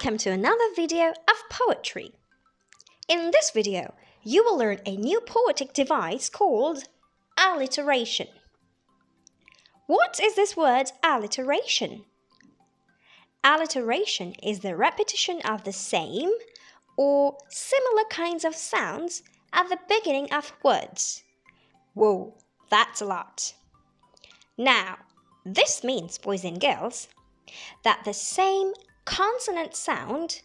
welcome to another video of poetry. In this video, you will learn a new poetic device called alliteration. What is this word alliteration? Alliteration is the repetition of the same or similar kinds of sounds at the beginning of words. Whoa, that's a lot. Now, this means, boys and girls, that the same consonant sound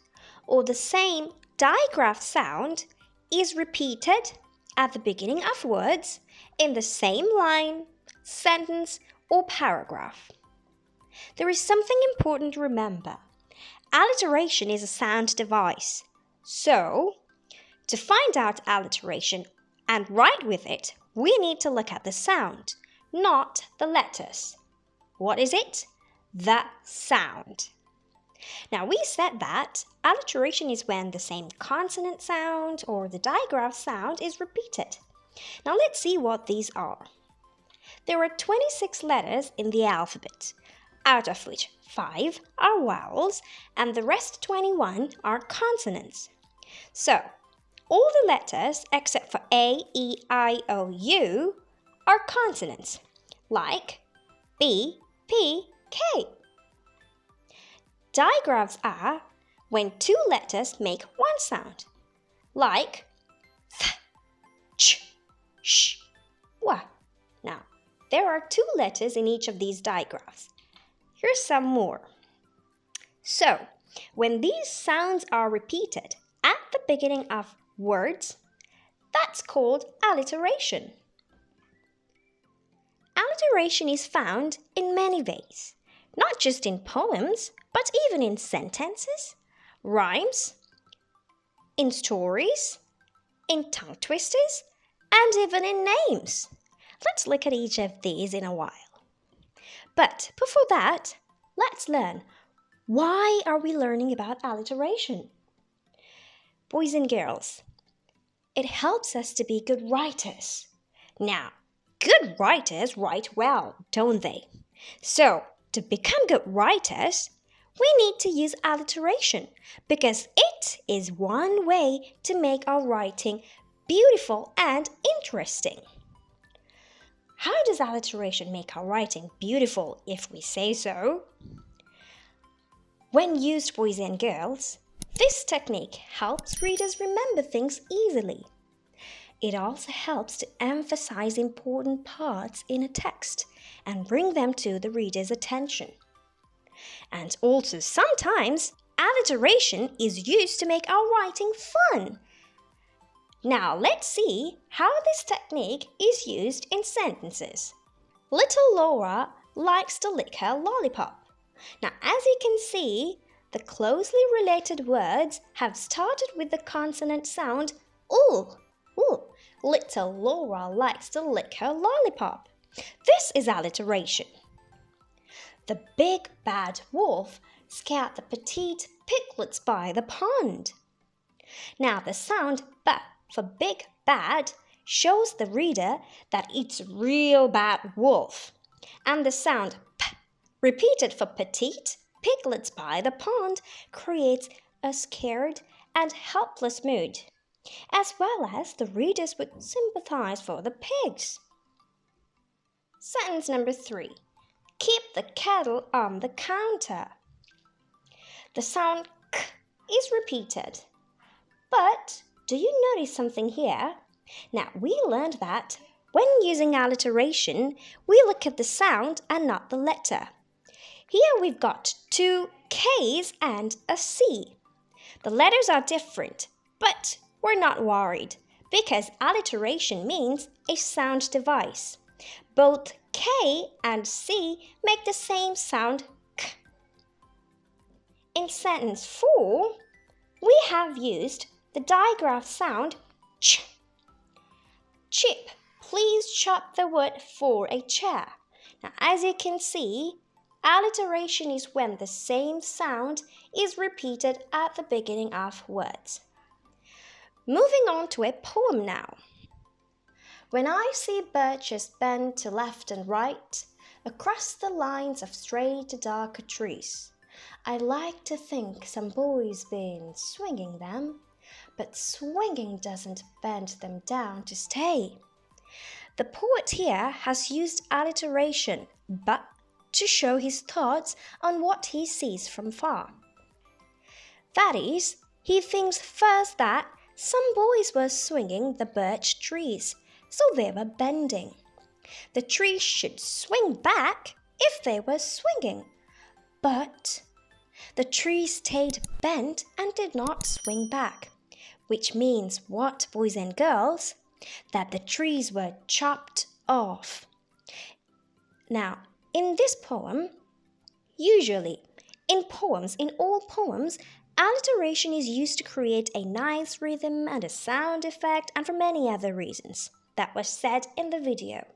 or the same digraph sound is repeated at the beginning of words in the same line, sentence, or paragraph. There is something important to remember. Alliteration is a sound device. So, to find out alliteration and write with it, we need to look at the sound, not the letters. What is it? The sound. Now, we said that alliteration is when the same consonant sound or the digraph sound is repeated. Now, let's see what these are. There are 26 letters in the alphabet, out of which 5 are vowels and the rest 21 are consonants. So, all the letters except for A, E, I, O, U are consonants, like B, P, K. Digraphs are when two letters make one sound, like th, ch, sh, wa. Now, there are 2 letters in each of these digraphs. Here's some more. So, when these sounds are repeated at the beginning of words, that's called alliteration. Alliteration is found in many ways, not just in poems, but even in sentences, rhymes, in stories, in tongue twisters, and even in names. Let's look at each of these in a while. But before that, let's learn, why are we learning about alliteration? Boys and girls, it helps us to be good writers. Now, good writers write well, don't they? So, to become good writers, we need to use alliteration because it is one way to make our writing beautiful and interesting. How does alliteration make our writing beautiful if we say so? When used, boys and girls, this technique helps readers remember things easily. It also helps to emphasize important parts in a text and bring them to the reader's attention. And also sometimes alliteration is used to make our writing fun. Now let's see how this technique is used in sentences. Little Laura likes to lick her lollipop. Now, as you can see, the closely related words have started with the consonant sound oo. Ooh. Little Laura likes to lick her lollipop. This is alliteration. The big bad wolf scared the petite piglets by the pond. Now, the sound b for big bad shows the reader that it's a real bad wolf. And the sound p repeated for petite piglets by the pond creates a scared and helpless mood, as well as the readers would sympathize for the pigs. Sentence number 3. Keep the kettle on the counter. The sound k is repeated. But do you notice something here? Now, we learned that when using alliteration, we look at the sound and not the letter. Here we've got 2 K's and a C. The letters are different, but we're not worried because alliteration means a sound device. Both K and C make the same sound k. In sentence 4, we have used the digraph sound ch. Chip, please chop the wood for a chair. Now, as you can see, alliteration is when the same sound is repeated at the beginning of words. Moving on to a poem now. When I see birches bend to left and right, across the lines of straight to darker trees, I like to think some boys been swinging them, but swinging doesn't bend them down to stay. The poet here has used alliteration, but to show his thoughts on what he sees from far. That is, he thinks first that some boys were swinging the birch trees, so they were bending. The trees should swing back if they were swinging, but the trees stayed bent and did not swing back, which means what, boys and girls? That the trees were chopped off. Now, in this poem, usually in all poems, alliteration is used to create a nice rhythm and a sound effect and for many other reasons that was said in the video.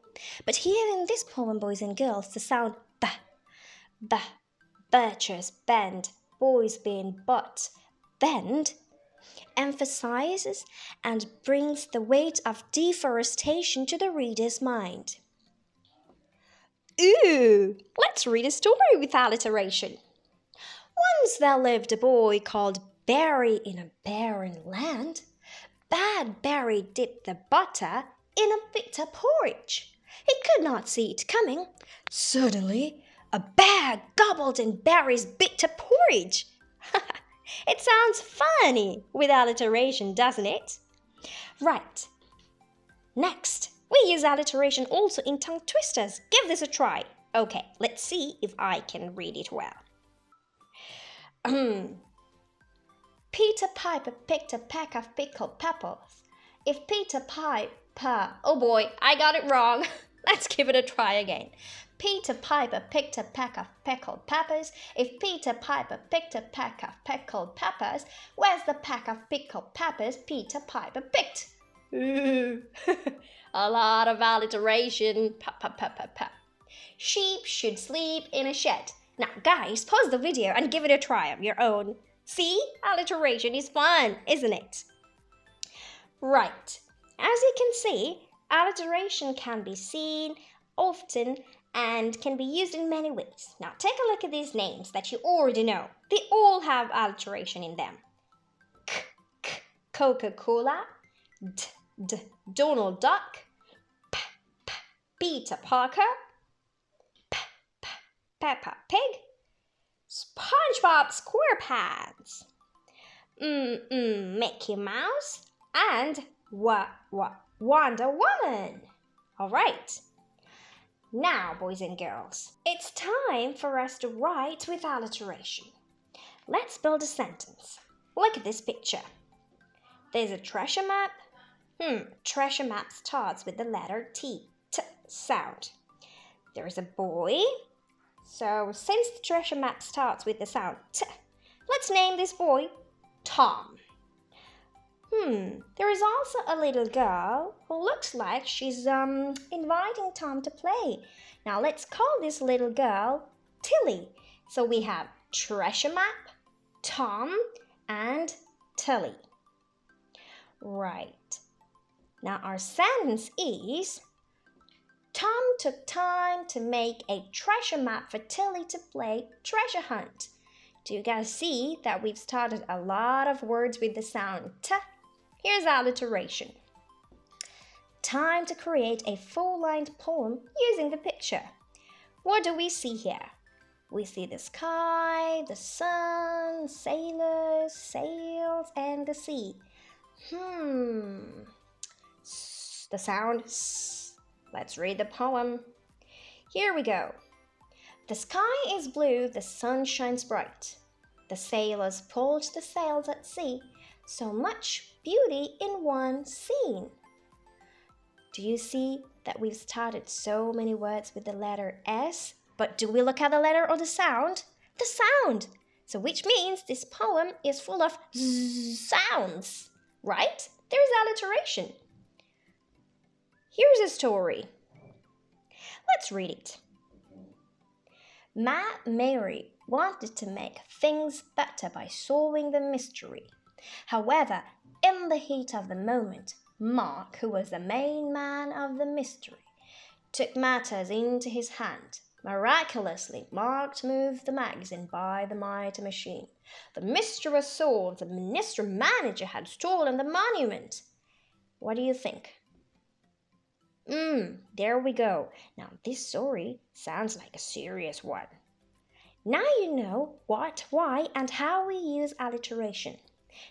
But here in this poem, boys and girls, the sound b, birches bend, boys being but, bend, emphasizes and brings the weight of deforestation to the reader's mind. Ooh, let's read a story with alliteration. Once there lived a boy called Barry in a barren land. Bad Barry dipped the butter in a bitter porridge. He could not see it coming. Suddenly, a bear gobbled in Barry's bitter porridge. It sounds funny with alliteration, doesn't it? Right. Next, we use alliteration also in tongue twisters. Give this a try. Okay, let's see if I can read it well. Peter Piper picked a peck of pickled peppers. If Peter Piper... Oh boy, I got it wrong. Let's give it a try again. Peter Piper picked a peck of pickled peppers. If Peter Piper picked a peck of pickled peppers, where's the peck of pickled peppers Peter Piper picked? Ooh, a lot of alliteration. Sheep should sleep in a shed. Now, guys, pause the video and give it a try of your own. See? Alliteration is fun, isn't it? Right. As you can see, alliteration can be seen often and can be used in many ways. Now, take a look at these names that you already know. They all have alliteration in them. Coca-Cola, Donald Duck, Peter Parker, Peppa Pig, SpongeBob SquarePants, Mickey Mouse, and Wonder Woman. All right. Now, boys and girls, it's time for us to write with alliteration. Let's build a sentence. Look at this picture. There's a treasure map. Treasure map starts with the letter T sound. There's a boy. So, since the treasure map starts with the sound T, let's name this boy Tom. There is also a little girl who looks like she's inviting Tom to play. Now let's call this little girl Tilly. So we have treasure map, Tom, and Tilly. Right. Now our sentence is, Tom took time to make a treasure map for Tilly to play treasure hunt. Do you guys see that we've started a lot of words with the sound T? Here's alliteration. Time to create a full-lined poem using the picture. What do we see here? We see the sky, the sun, sailors, sails, and the sea. The sound S. Let's read the poem. Here we go. The sky is blue, the sun shines bright. The sailors pulled the sails at sea. So much beauty in one scene. Do you see that we've started so many words with the letter S? But do we look at the letter or the sound? The sound! So which means this poem is full of sounds, right? There's alliteration. Here's a story. Let's read it. Mary wanted to make things better by solving the mystery. However, in the heat of the moment, Mark, who was the main man of the mystery, took matters into his hand. Miraculously, Mark moved the magazine by the mighty machine. The mischievous soul of the minister manager had stolen the monument. What do you think? There we go. Now, this story sounds like a serious one. Now you know what, why, and how we use alliteration.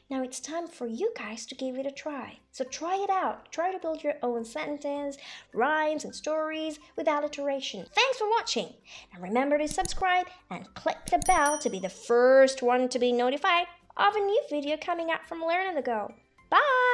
Now it's time for you guys to give it a try. So try it out. Try to build your own sentence, rhymes, and stories with alliteration. Thanks for watching. And remember to subscribe and click the bell to be the first one to be notified of a new video coming out from Learn on the Go. Bye!